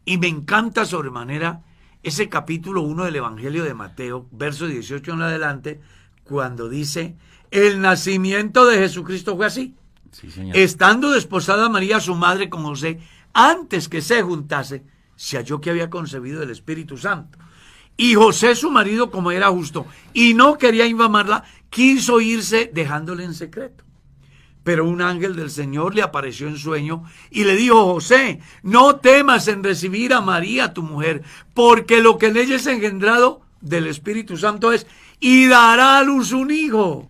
Y me encanta sobremanera ese capítulo 1 del Evangelio de Mateo, verso 18 en adelante, cuando dice, el nacimiento de Jesucristo fue así. Sí, señor. Estando desposada María, su madre, con José, antes que se juntase, se halló que había concebido el Espíritu Santo. Y José, su marido, como era justo y no quería infamarla, quiso irse dejándole en secreto. Pero un ángel del Señor le apareció en sueño y le dijo, José, no temas en recibir a María, tu mujer, porque lo que en ella es engendrado del Espíritu Santo es, y dará a luz un hijo.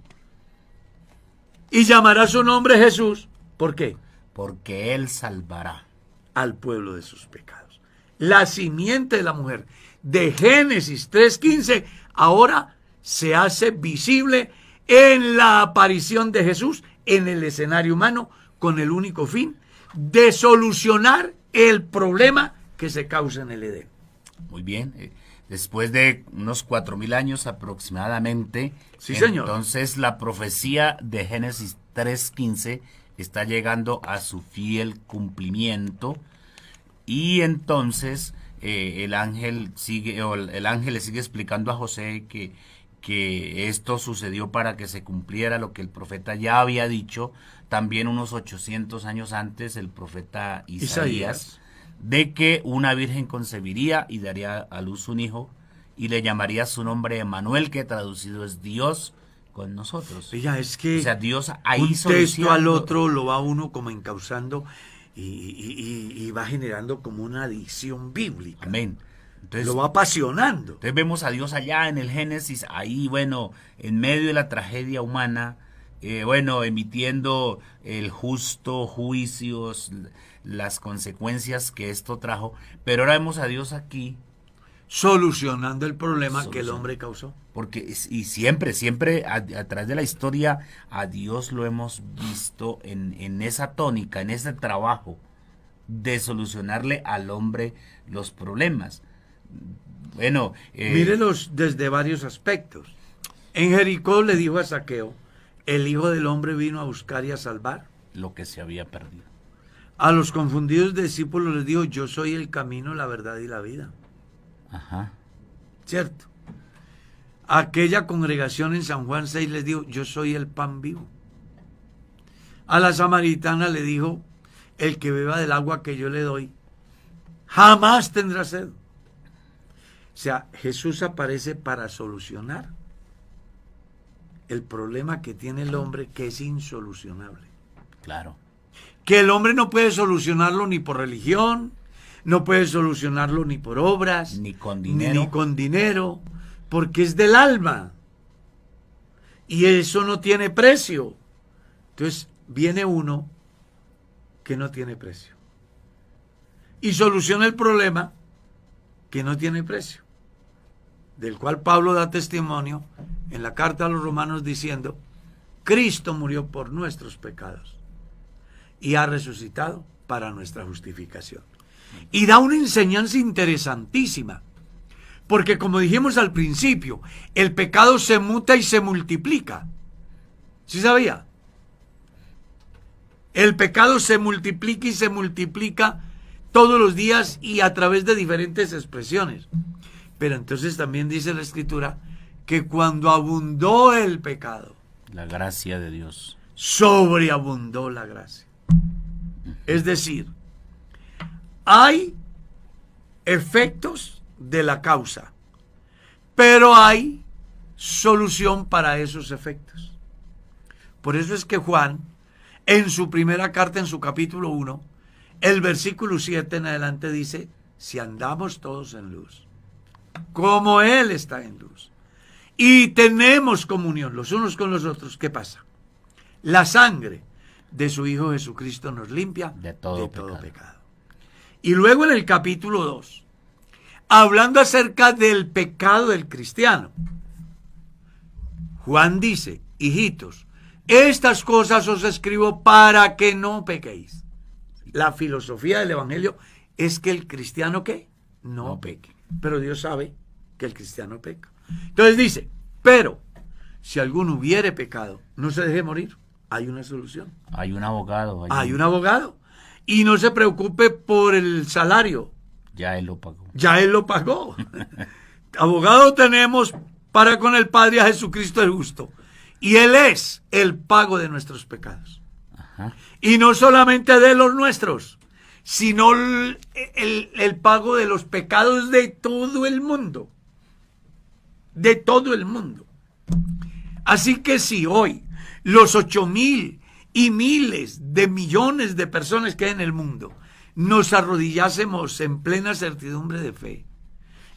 Y llamará su nombre Jesús. ¿Por qué? Porque Él salvará al pueblo de sus pecados. La simiente de la mujer de Génesis 3:15 ahora se hace visible en la aparición de Jesús en el escenario humano con el único fin de solucionar el problema que se causa en el Edén. Muy bien. Después de unos 4000 años aproximadamente, sí, señor, entonces la profecía de Génesis 3:15 está llegando a su fiel cumplimiento, y entonces el ángel le sigue explicando a José que esto sucedió para que se cumpliera lo que el profeta ya había dicho también unos 800 años antes, el profeta Isaías, de que una virgen concebiría y daría a luz un hijo y le llamaría su nombre Emmanuel, que traducido es Dios con nosotros. Es que o sea, Dios ahí un texto al otro lo va uno como encauzando y va generando como una adicción bíblica. Amén. Entonces, lo va apasionando. Entonces vemos a Dios allá en el Génesis, ahí, bueno, en medio de la tragedia humana, emitiendo el justo juicios, las consecuencias que esto trajo, pero ahora vemos a Dios aquí solucionando el problema que el hombre causó. Porque, y siempre, a través de la historia, a Dios lo hemos visto en esa tónica, en ese trabajo de solucionarle al hombre los problemas. Mírelos desde varios aspectos. En Jericó le dijo a Zaqueo, el Hijo del Hombre vino a buscar y a salvar lo que se había perdido. A los confundidos discípulos les dijo, yo soy el camino, la verdad y la vida. Ajá. ¿Cierto? A aquella congregación en San Juan 6 les dijo, yo soy el pan vivo. A la samaritana le dijo, el que beba del agua que yo le doy, jamás tendrá sed. O sea, Jesús aparece para solucionar el problema que tiene el hombre, que es insolucionable. Claro. Que el hombre no puede solucionarlo ni por religión, no puede solucionarlo ni por obras, ni con dinero, porque es del alma. Y eso no tiene precio. Entonces viene uno que no tiene precio. Y soluciona el problema que no tiene precio. Del cual Pablo da testimonio en la carta a los Romanos diciendo: Cristo murió por nuestros pecados y ha resucitado para nuestra justificación. Y da una enseñanza interesantísima, porque como dijimos al principio, el pecado se muta y se multiplica. ¿Sí sabía? El pecado se multiplica y se multiplica todos los días y a través de diferentes expresiones. Pero entonces también dice la Escritura que cuando abundó el pecado, la gracia de Dios, sobreabundó la gracia. Es decir, hay efectos de la causa, pero hay solución para esos efectos. Por eso es que Juan, en su primera carta, en su capítulo 1, el versículo 7 en adelante dice: si andamos todos en luz, como Él está en luz, y tenemos comunión los unos con los otros, ¿qué pasa? La sangre de su Hijo Jesucristo nos limpia de todo pecado. Y luego en el capítulo 2, hablando acerca del pecado del cristiano, Juan dice: hijitos, estas cosas os escribo para que no pequéis. La filosofía del Evangelio es que el cristiano, ¿qué? No peque. Pero Dios sabe que el cristiano peca. Entonces dice: pero si alguno hubiere pecado, no se deje morir. Hay una solución. Hay un abogado. Hay un abogado. Y no se preocupe por el salario. Ya Él lo pagó. Ya Él lo pagó. Abogado tenemos para con el Padre, a Jesucristo el justo. Y Él es el pago de nuestros pecados. Ajá. Y no solamente de los nuestros, sino el pago de los pecados de todo el mundo. De todo el mundo. Así que si hoy los 8,000 y miles de millones de personas que hay en el mundo nos arrodillásemos en plena certidumbre de fe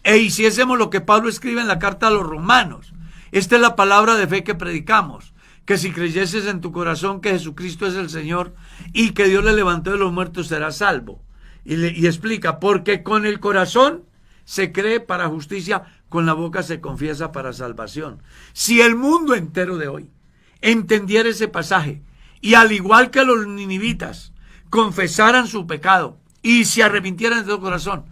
e hiciésemos lo que Pablo escribe en la carta a los Romanos: esta es la palabra de fe que predicamos, que si creyeses en tu corazón que Jesucristo es el Señor y que Dios le levantó de los muertos, serás salvo. Y explica: porque con el corazón se cree para justicia, con la boca se confiesa para salvación. Si el mundo entero de hoy entendiera ese pasaje y, al igual que los ninivitas, confesaran su pecado y se arrepintieran de todo corazón,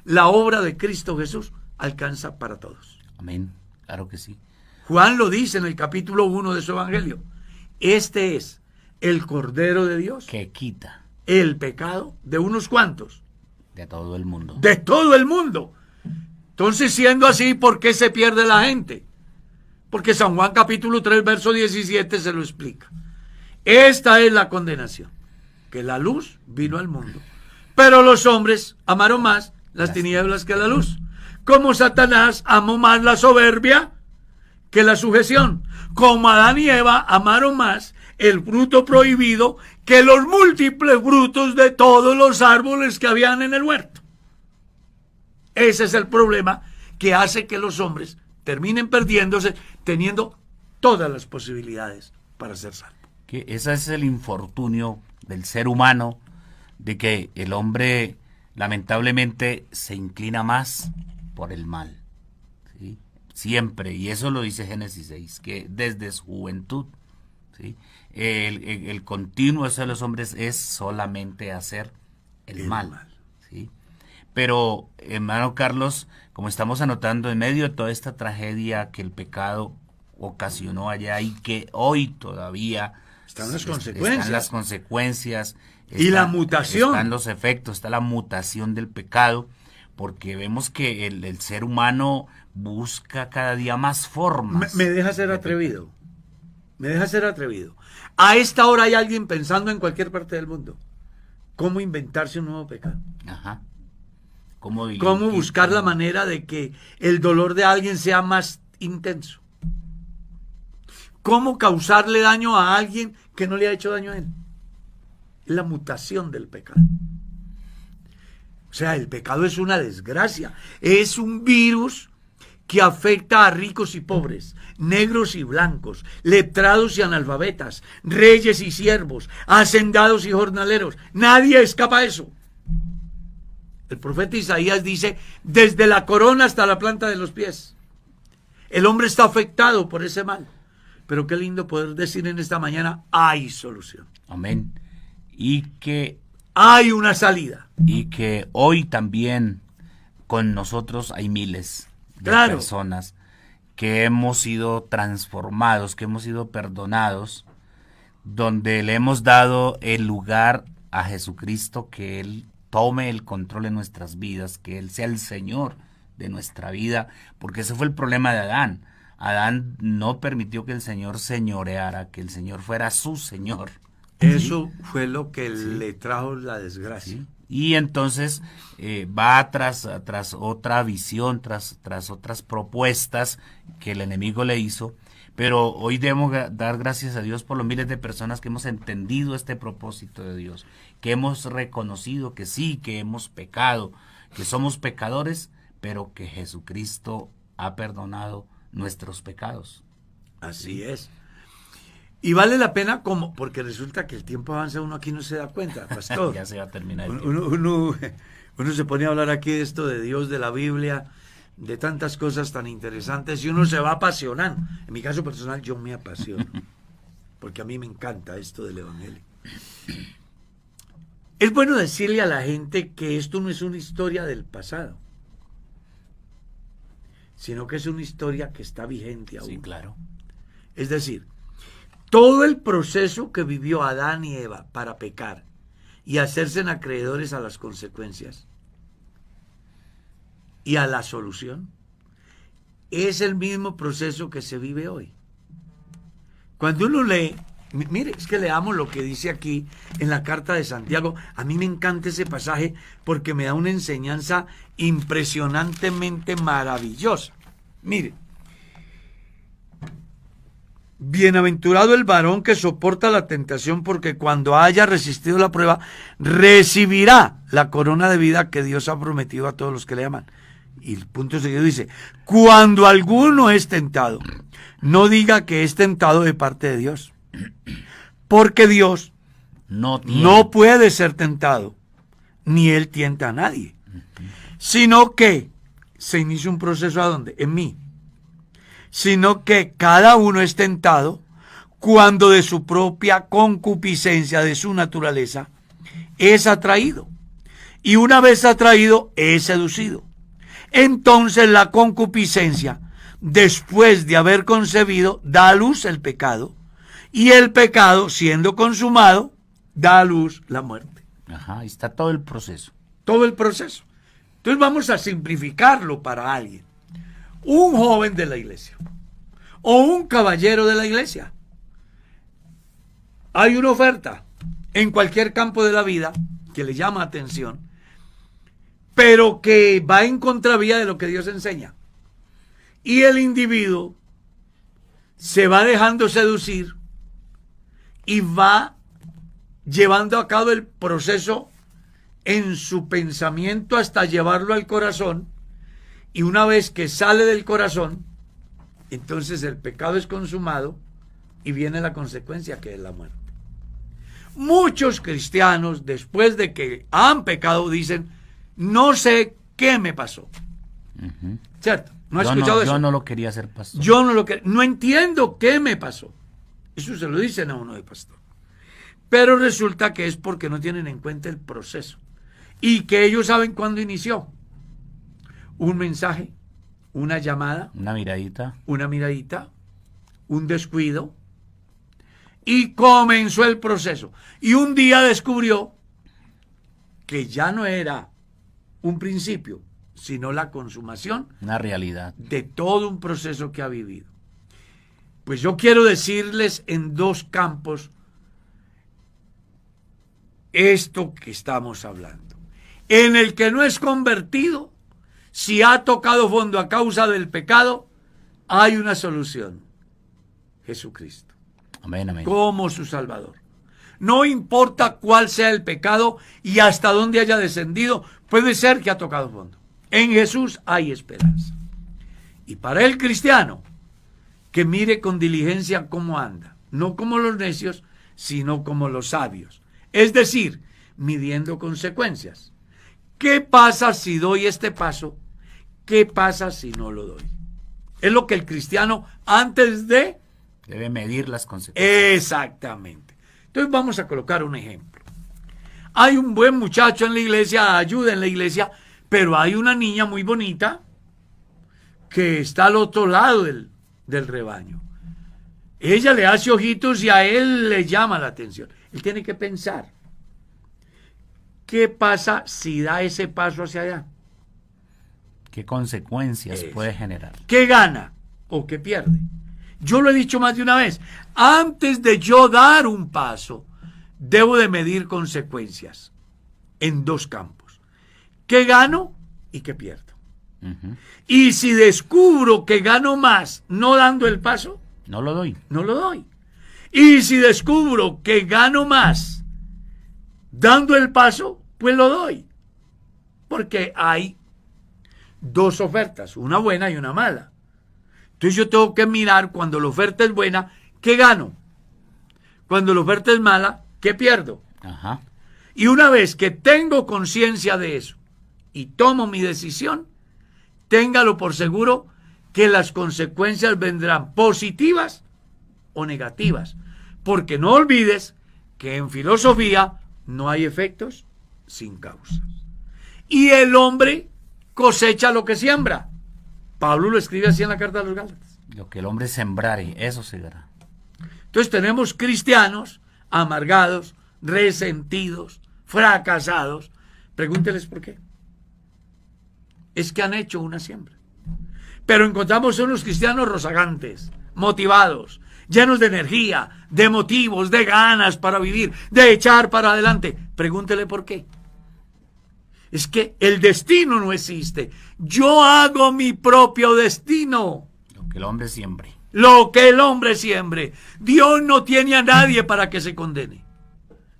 la obra de Cristo Jesús alcanza para todos. Amén. Claro que sí. Juan lo dice en el capítulo 1 de su evangelio: este es el Cordero de Dios que quita el pecado de unos cuantos. De todo el mundo. De todo el mundo. Entonces, siendo así, ¿por qué se pierde la gente? Porque San Juan capítulo 3, verso 17 se lo explica. Esta es la condenación: que la luz vino al mundo, pero los hombres amaron más las tinieblas que la luz, como Satanás amó más la soberbia que la sujeción, como Adán y Eva amaron más el fruto prohibido que los múltiples frutos de todos los árboles que habían en el huerto. Ese es el problema que hace que los hombres terminen perdiéndose, teniendo todas las posibilidades para ser salvos. Que ese es el infortunio del ser humano, de que el hombre lamentablemente se inclina más por el mal, ¿sí? Siempre, y eso lo dice Génesis 6, que desde su juventud, ¿sí? El continuo de los hombres es solamente hacer el mal, ¿sí? Pero, hermano Carlos, como estamos anotando, en medio de toda esta tragedia que el pecado ocasionó allá y que hoy todavía están las consecuencias. Están las consecuencias. Y la mutación. Están los efectos, está la mutación del pecado, porque vemos que el ser humano busca cada día más formas. Me deja ser atrevido. Me deja ser atrevido. A esta hora hay alguien pensando en cualquier parte del mundo cómo inventarse un nuevo pecado. Ajá. Cómo buscar la manera de que el dolor de alguien sea más intenso. Cómo causarle daño a alguien que no le ha hecho daño a él. Es la mutación del pecado. O sea, el pecado es una desgracia. Es un virus que afecta a ricos y pobres, negros y blancos, letrados y analfabetas, reyes y siervos, hacendados y jornaleros. Nadie escapa a eso. El profeta Isaías dice, desde la corona hasta la planta de los pies. El hombre está afectado por ese mal. Pero qué lindo poder decir en esta mañana, hay solución. Amén. Y que hay una salida. Y que hoy también con nosotros hay miles de personas que hemos sido transformados, que hemos sido perdonados, donde le hemos dado el lugar a Jesucristo, que Él tome el control de nuestras vidas, que Él sea el Señor de nuestra vida, porque ese fue el problema de Adán. Adán no permitió que el Señor señoreara, que el Señor fuera su Señor. Eso fue lo que le trajo la desgracia. Sí. Y entonces va tras otra visión, tras otras propuestas que el enemigo le hizo. Pero hoy debemos dar gracias a Dios por los miles de personas que hemos entendido este propósito de Dios, que hemos reconocido que sí, que hemos pecado, que somos pecadores, pero que Jesucristo ha perdonado nuestros pecados. Así es. Y vale la pena porque resulta que el tiempo avanza, uno aquí no se da cuenta, pastor. Ya se va a terminar el uno se pone a hablar aquí de esto de Dios, de la Biblia, de tantas cosas tan interesantes, y uno se va apasionando. En mi caso personal, yo me apasiono, porque a mí me encanta esto del Evangelio. Es bueno decirle a la gente que esto no es una historia del pasado, sino que es una historia que está vigente aún. Sí, claro. Es decir, todo el proceso que vivió Adán y Eva para pecar y hacerse acreedores a las consecuencias y a la solución, es el mismo proceso que se vive hoy. Cuando uno lee, mire, es que leamos lo que dice aquí en la carta de Santiago. A mí me encanta ese pasaje porque me da una enseñanza impresionantemente maravillosa. Mire, bienaventurado el varón que soporta la tentación, porque cuando haya resistido la prueba, recibirá la corona de vida que Dios ha prometido a todos los que le aman. Y el punto seguido dice, cuando alguno es tentado, no diga que es tentado de parte de Dios, porque Dios no puede ser tentado, ni Él tienta a nadie, sino que se inicia un proceso ¿a dónde? En mí. Sino que cada uno es tentado cuando de su propia concupiscencia, de su naturaleza, es atraído. Y una vez atraído, es seducido. Entonces la concupiscencia, después de haber concebido, da a luz el pecado. Y el pecado, siendo consumado, da a luz la muerte. Ajá, ahí está todo el proceso. Todo el proceso. Entonces vamos a simplificarlo para alguien. Un joven de la iglesia o un caballero de la iglesia. Hay una oferta en cualquier campo de la vida que le llama atención, pero que va en contravía de lo que Dios enseña. Y el individuo se va dejando seducir y va llevando a cabo el proceso en su pensamiento hasta llevarlo al corazón. Y una vez que sale del corazón, entonces el pecado es consumado y viene la consecuencia, que es la muerte. Muchos cristianos, después de que han pecado, dicen, no sé qué me pasó. ¿Cierto? ¿No has escuchado eso? Yo no lo quería hacer pastor. Yo no entiendo qué me pasó. Eso se lo dicen a uno de pastor. Pero resulta que es porque no tienen en cuenta el proceso. Y que ellos saben cuándo inició. Un mensaje, una llamada, una miradita, un descuido, y comenzó el proceso. Y un día descubrió que ya no era un principio, sino la consumación, una realidad de todo un proceso que ha vivido. Pues yo quiero decirles en dos campos esto que estamos hablando. En el que no es convertido, si ha tocado fondo a causa del pecado, hay una solución. Jesucristo. Amén, amén. Como su Salvador. No importa cuál sea el pecado y hasta dónde haya descendido, puede ser que ha tocado fondo. En Jesús hay esperanza. Y para el cristiano, que mire con diligencia cómo anda, no como los necios, sino como los sabios. Es decir, midiendo consecuencias. ¿Qué pasa si doy este paso? ¿Qué pasa si no lo doy? Es lo que el cristiano antes de... debe medir las consecuencias. Exactamente. Entonces vamos a colocar un ejemplo. Hay un buen muchacho en la iglesia, ayuda en la iglesia, pero hay una niña muy bonita que está al otro lado del rebaño. Ella le hace ojitos y a él le llama la atención. Él tiene que pensar, ¿qué pasa si da ese paso hacia allá? ¿Qué consecuencias Eso. puede generar? ¿Qué gana o qué pierde? Yo lo he dicho más de una vez. Antes de yo dar un paso, debo de medir consecuencias en dos campos. ¿Qué gano y qué pierdo? Ujú. Y si descubro que gano más no dando el paso, No lo doy. no lo doy. Y si descubro que gano más dando el paso, pues lo doy. Porque hay dos ofertas, una buena y una mala. Entonces yo tengo que mirar cuando la oferta es buena, ¿qué gano? Cuando la oferta es mala, ¿qué pierdo? Ajá. Y una vez que tengo conciencia de eso y tomo mi decisión, téngalo por seguro que las consecuencias vendrán positivas o negativas. Porque no olvides que en filosofía no hay efectos sin causas. Y el hombre cosecha lo que siembra. Pablo lo escribe así en la carta de los Gálatas. Lo que el hombre sembrare, eso se dará. Entonces tenemos cristianos amargados, resentidos, fracasados. Pregúnteles por qué. Es que han hecho una siembra. Pero encontramos unos cristianos rozagantes, motivados, llenos de energía, de motivos, de ganas para vivir, de echar para adelante. Pregúntele por qué. Es que el destino no existe. Yo hago mi propio destino. Lo que el hombre siembre. Lo que el hombre siembre. Dios no tiene a nadie para que se condene.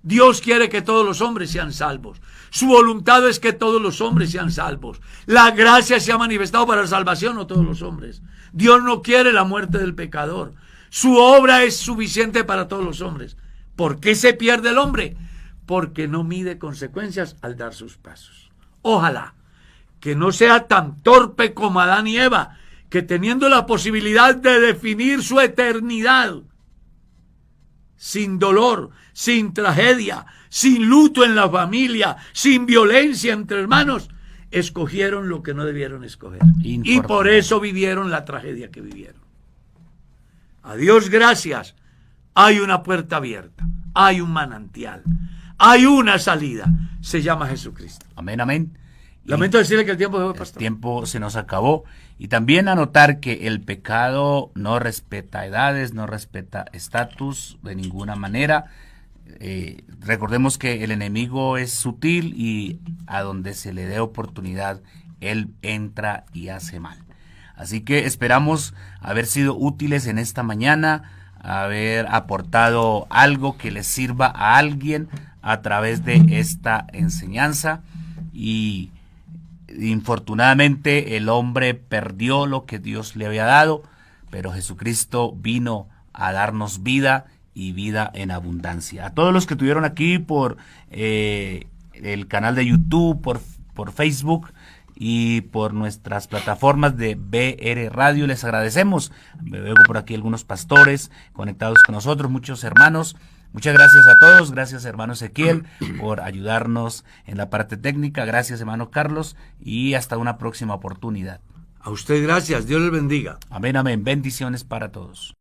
Dios quiere que todos los hombres sean salvos. Su voluntad es que todos los hombres sean salvos. La gracia se ha manifestado para la salvación de todos los hombres. Dios no quiere la muerte del pecador. Su obra es suficiente para todos los hombres. ¿Por qué se pierde el hombre? Porque no mide consecuencias al dar sus pasos. Ojalá que no sea tan torpe como Adán y Eva, que teniendo la posibilidad de definir su eternidad, sin dolor, sin tragedia, sin luto en la familia, sin violencia entre hermanos, escogieron lo que no debieron escoger. Y por eso vivieron la tragedia que vivieron. A Dios gracias, hay una puerta abierta, hay un manantial, hay una salida, se llama Jesucristo. Amén, amén. Lamento decirle que el tiempo se fue, pastor. El tiempo se nos acabó. Y también anotar que el pecado no respeta edades, no respeta estatus de ninguna manera. Recordemos que el enemigo es sutil y a donde se le dé oportunidad, él entra y hace mal. Así que esperamos haber sido útiles en esta mañana, haber aportado algo que les sirva a alguien a través de esta enseñanza. Y infortunadamente el hombre perdió lo que Dios le había dado, pero Jesucristo vino a darnos vida y vida en abundancia. A todos los que estuvieron aquí por el canal de YouTube, por Facebook y por nuestras plataformas de BR Radio, les agradecemos. Veo por aquí algunos pastores conectados con nosotros, muchos hermanos. Muchas gracias a todos, gracias hermano Ezequiel por ayudarnos en la parte técnica, gracias hermano Carlos y hasta una próxima oportunidad. A usted gracias, Dios les bendiga. Amén, amén, bendiciones para todos.